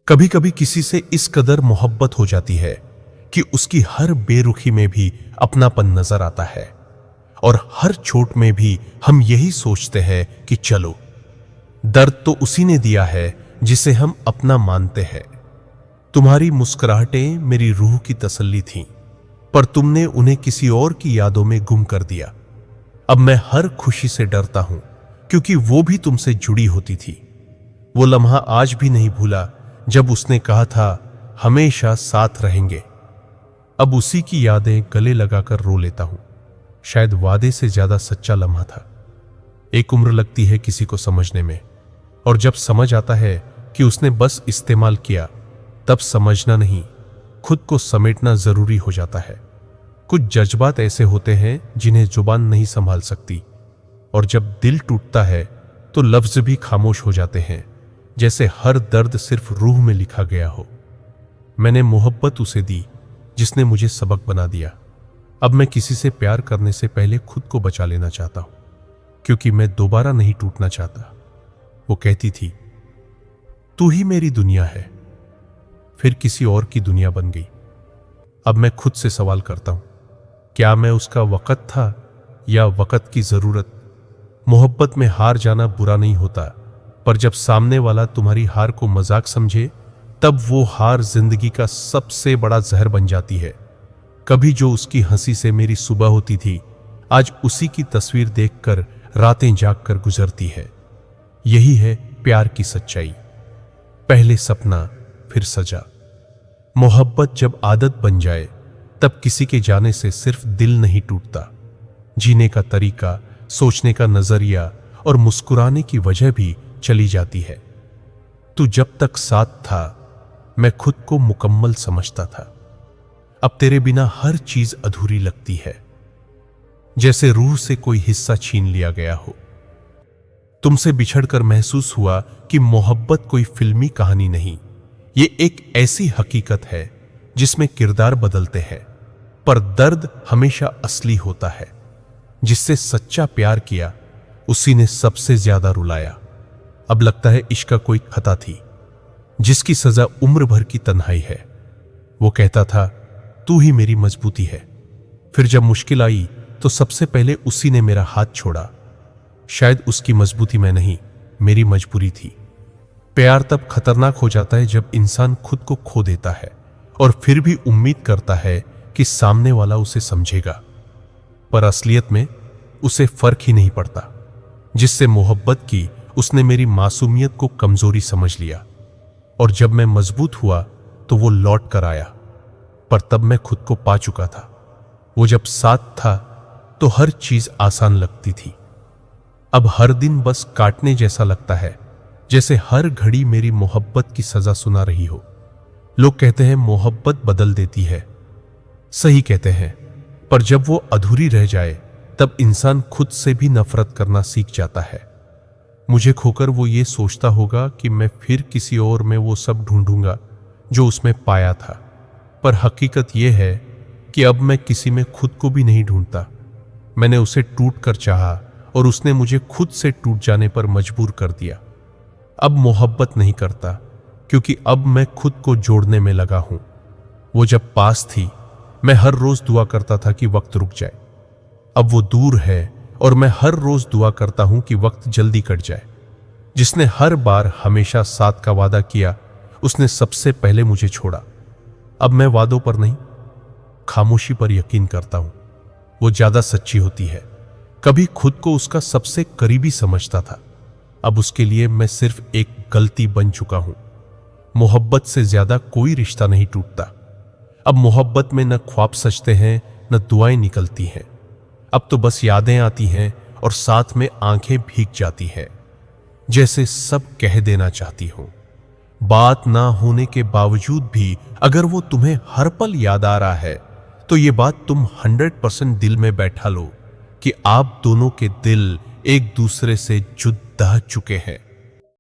कभी कभी किसी से इस कदर मोहब्बत हो जाती है कि उसकी हर बेरुखी में भी अपनापन नजर आता है और हर चोट में भी हम यही सोचते हैं कि चलो, दर्द तो उसी ने दिया है जिसे हम अपना मानते हैं। तुम्हारी मुस्कुराहटें मेरी रूह की तसल्ली थीं, पर तुमने उन्हें किसी और की यादों में गुम कर दिया। अब मैं हर खुशी से डरता हूं क्योंकि वो भी तुमसे जुड़ी होती थी। वो लम्हा आज भी नहीं भूला जब उसने कहा था हमेशा साथ रहेंगे। अब उसी की यादें गले लगाकर रो लेता हूं। शायद वादे से ज्यादा सच्चा लम्हा था। एक उम्र लगती है किसी को समझने में, और जब समझ आता है कि उसने बस इस्तेमाल किया, तब समझना नहीं, खुद को समेटना जरूरी हो जाता है। कुछ जज्बात ऐसे होते हैं जिन्हें जुबान नहीं संभाल सकती, और जब दिल टूटता है तो लफ्ज भी खामोश हो जाते हैं, जैसे हर दर्द सिर्फ रूह में लिखा गया हो। मैंने मोहब्बत उसे दी जिसने मुझे सबक बना दिया। अब मैं किसी से प्यार करने से पहले खुद को बचा लेना चाहता हूं, क्योंकि मैं दोबारा नहीं टूटना चाहता। वो कहती थी तू ही मेरी दुनिया है, फिर किसी और की दुनिया बन गई। अब मैं खुद से सवाल करता हूं, क्या मैं उसका वक़्त था या वक़्त की जरूरत? मोहब्बत में हार जाना बुरा नहीं होता, पर जब सामने वाला तुम्हारी हार को मजाक समझे, तब वो हार जिंदगी का सबसे बड़ा जहर बन जाती है। कभी जो उसकी हंसी से मेरी सुबह होती थी, आज उसी की तस्वीर देखकर रातें जागकर गुजरती है। यही है प्यार की सच्चाई, पहले सपना फिर सजा। मोहब्बत जब आदत बन जाए, तब किसी के जाने से सिर्फ दिल नहीं टूटता, जीने का तरीका, सोचने का नजरिया और मुस्कुराने की वजह भी चली जाती है। तू जब तक साथ था, मैं खुद को मुकम्मल समझता था। अब तेरे बिना हर चीज अधूरी लगती है, जैसे रूह से कोई हिस्सा छीन लिया गया हो। तुमसे बिछड़कर महसूस हुआ कि मोहब्बत कोई फिल्मी कहानी नहीं, ये एक ऐसी हकीकत है जिसमें किरदार बदलते हैं, पर दर्द हमेशा असली होता है। जिससे सच्चा प्यार किया, उसी ने सबसे ज्यादा रुलाया। अब लगता है इश्क का कोई खता थी, जिसकी सजा उम्र भर की तन्हाई है। वो कहता था तू ही मेरी मजबूती है, फिर जब मुश्किल आई तो सबसे पहले उसी ने मेरा हाथ छोड़ा। शायद उसकी मजबूती मैं नहीं, मेरी मजबूरी थी। प्यार तब खतरनाक हो जाता है जब इंसान खुद को खो देता है और फिर भी उम्मीद करता है कि सामने वाला उसे समझेगा, पर असलियत में उसे फर्क ही नहीं पड़ता। जिससे मोहब्बत की, उसने मेरी मासूमियत को कमजोरी समझ लिया, और जब मैं मजबूत हुआ तो वो लौट कर आया, पर तब मैं खुद को पा चुका था। वो जब साथ था तो हर चीज आसान लगती थी। अब हर दिन बस काटने जैसा लगता है, जैसे हर घड़ी मेरी मोहब्बत की सजा सुना रही हो। लोग कहते हैं मोहब्बत बदल देती है, सही कहते हैं, पर जब वो अधूरी रह जाए तब इंसान खुद से भी नफरत करना सीख जाता है। मुझे खोकर वो ये सोचता होगा कि मैं फिर किसी और में वो सब ढूंढूंगा जो उसमें पाया था, पर हकीकत यह है कि अब मैं किसी में खुद को भी नहीं ढूंढता। मैंने उसे टूट कर चाहा और उसने मुझे खुद से टूट जाने पर मजबूर कर दिया। अब मोहब्बत नहीं करता, क्योंकि अब मैं खुद को जोड़ने में लगा हूं। वो जब पास थी, मैं हर रोज दुआ करता था कि वक्त रुक जाए। अब वो दूर है और मैं हर रोज दुआ करता हूं कि वक्त जल्दी कट जाए। जिसने हर बार हमेशा साथ का वादा किया, उसने सबसे पहले मुझे छोड़ा। अब मैं वादों पर नहीं, खामोशी पर यकीन करता हूं। वो ज्यादा सच्ची होती है। कभी खुद को उसका सबसे करीबी समझता था, अब उसके लिए मैं सिर्फ एक गलती बन चुका हूं। मोहब्बत से ज्यादा कोई रिश्ता नहीं टूटता। अब मोहब्बत में न ख्वाब सजते हैं, न दुआएं निकलती हैं। अब तो बस यादें आती हैं और साथ में आंखें भीग जाती हैं, जैसे सब कह देना चाहती हूं। बात ना होने के बावजूद भी अगर वो तुम्हें हर पल याद आ रहा है, तो ये बात तुम 100% दिल में बैठा लो कि आप दोनों के दिल एक दूसरे से जुदा चुके हैं।